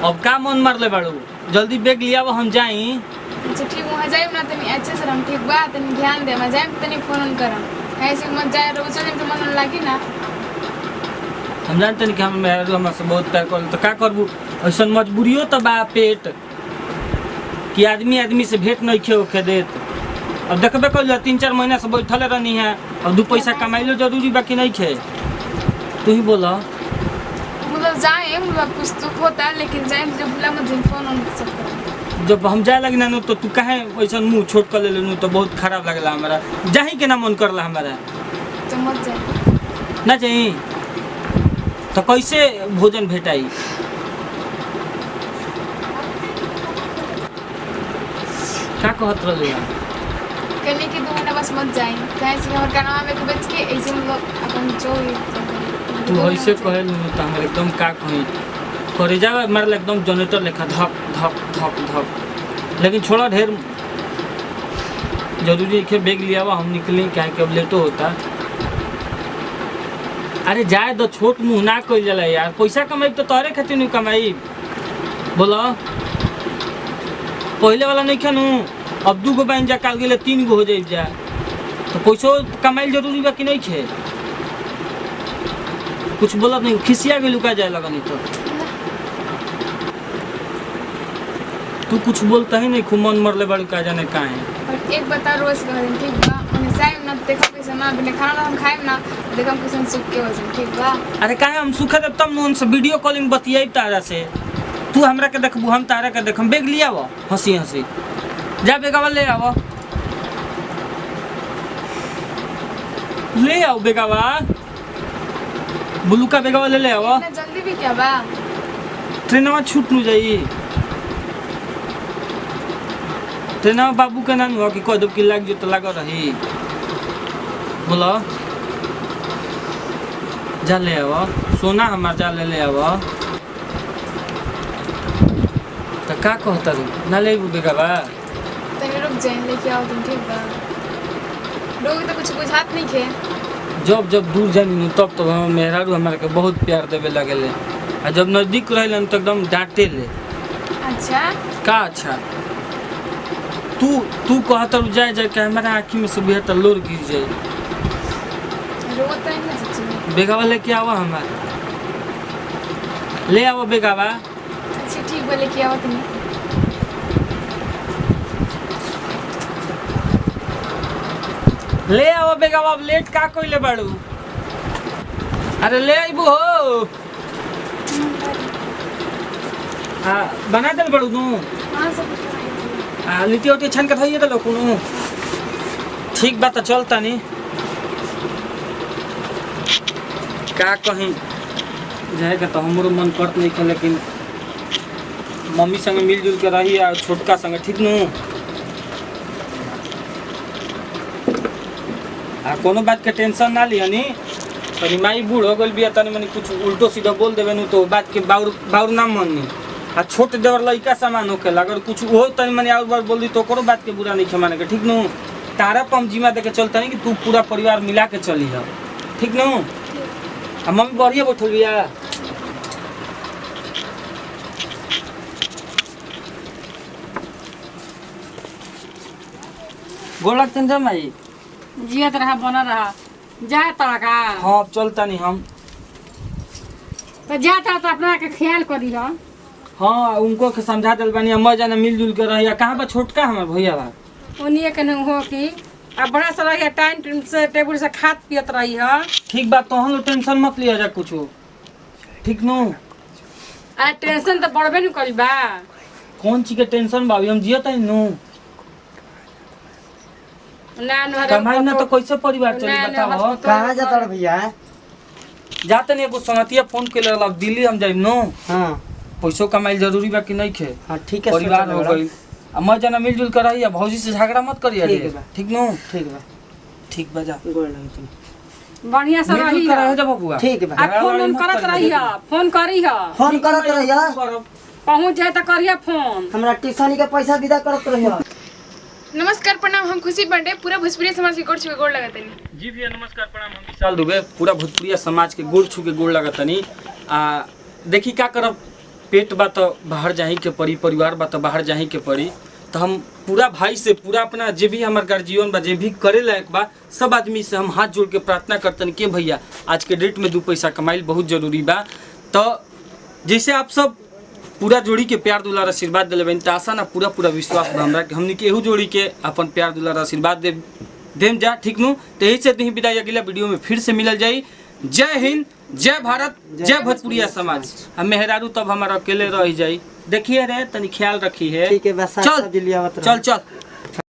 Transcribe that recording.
अब का मन मार ले बाड़ू जल्दी बैग लिया हम जाई। अच्छा ठीक वहाँ जाए ना तनी अच्छे से हम ठीक बा तनी ध्यान दे मैं जाए तनी फोन करम ऐसे मत जाए रोज चले तो मन लागी ना। हम जानते नहीं कि हम मेहरारू हमरा से बहुत प्यार कर तो का करबू ऐसा मजबूरियो तो बा पेट कि आदमी से भेंट नहीं खे देत। अब देखबे कर 3-4 महीना से बैठल रहनी है अब 2 पैसा कमाइलो जरूरी बाकी नहीं खे तू ही बोला। मतलब जाए मतलब कुछ दुख होता है लेकिन जाए जो भूला मत फोन ऑन कर सकते। जब हम जाए लगी ना तो तू कहे ऐसा मुँह छोट कर ले तो बहुत खराब लगला हमारा जाही के ना मन करला हमारा तो मत जाए ना जाही तो कैसे भोजन भेटाई। क्या कहत रही कहने की 2 महीना बस मत जाए कहे से हमारे कानवा में बेच के ऐसे मतलब अपन जो तू ऐसे कहे तो हमारे एकदम का कहीं करे जा मारे एकदम जनरेटर लेखा धक धक धक धक लेकिन छोड़ा ढेर जरूरी है बैग लिया हुआ हम निकले क्या कब लेटो होता। अरे जाए तो छोट मुँह ना कर जला यार पैसा कमाई तो तोहरे खातिर नहीं कमाई बोलो पहले वाला नहीं खानू अब 2 गो बहन जा काल गए 3 गो हो जाए जा तो पैसो कमाई जरूरी बा कि नहीं खे कुछ बोला नहीं खिसिया के लुका जाए लगा नहीं तो तू कुछ बोलता ही नहीं खूब मन मरले बड़ का जाने का है। और एक बता रोज का दिन ठीक बा उन्हें साइम ना देखो कैसे ना बिना खाना हम खाएम ना देखो हम कैसे सुख के वजन ठीक बा। अरे काहे हम सुखा दे तब न से वीडियो कॉलिंग बतियाई तारा से तू हमरा के देखबू हम तारा के देखम बैग लिया वो हंसी हंसी जा बेगावा ले आओ ले आओ बेगावा बुलू का बेगावा ले आओ इतना जल्दी भी क्या बा ट्रेनवा छूट नु जाई ट्रेनवा बाबू के नाम हो कि कह दो कि लाग जो तो लग रही बोलो जा ले आओ सोना हमार जा ले आओ तो का कहता रू ना ले बेगावा तनी रुक जाए लेके आओ तुम ठीक बा लोग तो कुछ बुझात नहीं खे जब दूर जानी तब तो मेहरारू हमारे के बहुत प्यार देवे लगेले आ जब नजदीक रहे तो एकदम डांटे ले। अच्छा का अच्छा तू कहता रू जाए जाए के हमारा आँखी में से बेहतर लोर गिर जाए रोता है ना सच्ची बेगावा लेके आओ हमारे ले आओ बेगावा। अच्छा ठीक बा लेके आओ तुम ले आओ बेगावा अब लेट का कोई ले बाड़ू अरे ले आइबू हो बना दल बाड़ू तू हां सब लिट्टी उट्टी छान के धइए दलो कोनो ठीक बात चलता नहीं का कहीं जाएगा तो हमरो मन करत नहीं खे लेकिन मम्मी संग मिलजुल के रही आ छोटका संग ठीक नु आ कोनो बात के टेंशन ना लिया नी तनी माई बूढ़ हो गल बिया तनी मनी कुछ उल्टो सीधा बोल देवे नु तो बात के बाउर ना मननी आ छोट देवर लइका सामान होके अगर कुछ हो तनी मनी और बार बोल दी तो करो बात के बुरा नहीं माने के ठीक नु तारा पम जिम्मा दे के चलता नहीं कि तू पूरा परिवार मिला के चली है ठीक नु आ मम्मी बढ़िया बैठल बिया गोला चंद्र माई जियत रहा बना रहा जाए तड़ा का हाँ चलता नहीं हम तो जाता तो अपना के ख्याल करी हो। हाँ उनको के समझा दिल बानी अम्मा जाना मिलजुल के रहिया कहाँ बा छोटका हमार भैया बा उन्हीं के नहीं हो कि अब बड़ा सा रही टाइम से टेबल से खात पियत रही है ठीक बात तो हम टेंशन मत लिया जा कुछ ठीक नो आ टेंशन तो बढ़बे नहीं करी बा कौन चीज के टेंशन बा हम जियत है नो ना कमाई ना तो कैसे परिवार चली बताओ कहाँ जाता रे भैया जाते नहीं कुछ संगतिया फोन के लगा दिल्ली हम जाइब नो हाँ पैसों कमाई जरूरी बा कि नहीं खे हाँ ठीक है परिवार हो गई अम्मा जाना मिलजुल कर रही है भौजी से झगड़ा मत करिए ठीक नो ठीक बा जा गोड़ लगी तुम बढ़िया से रही कर रहे जा बबुआ ठीक बा आ फोन करत रही है फोन करी है फोन करत रहिया पहुंच जाए तो करिए फोन हमरा ट्यूशन के पैसा विदा करत रहिया। नमस्कार प्रणाम हम खुशी बंडे पूरा भोजपुरी समाज के गोड़ छुके गोड़ लगतनी जी भैया नमस्कार प्रणाम हम विशाल दुबे पूरा भोजपुरिया समाज के गोड़ छू के गोड़ लगतनी आ देखी का करब पेट बा तो बाहर जाही के पड़ी, परिवार बा तो बाहर जाही के पड़ी। तो हम पूरा भाई से, पूरा अपना जे भी हमार गार्जियन बा, जे भी करे लायक बा, सब आदमी से हम हाथ जोड़ के प्रार्थना करतन कि भैया आज के डेट में 2 पैसा कमाइल बहुत जरूरी बा। तो जैसे आप सब पूरा जोड़ी के प्यार दुलार आशीर्वाद दिले बन, तो आशा ना पूरा विश्वास बा हमरा कि हमनी के एहू जोड़ी के अपन प्यार दुलार आशीर्वाद देम जा, ठीक नु। तो यही से दी विदाई, अगला वीडियो में फिर से मिलल जाई। जय हिंद, जय भारत, जय भोजपुरिया समाज। हम मेहरारू तब हमारा अकेले रह जाई, देखिए रे तनी ख्याल रखी है। ठीक है, बस चल चल चल।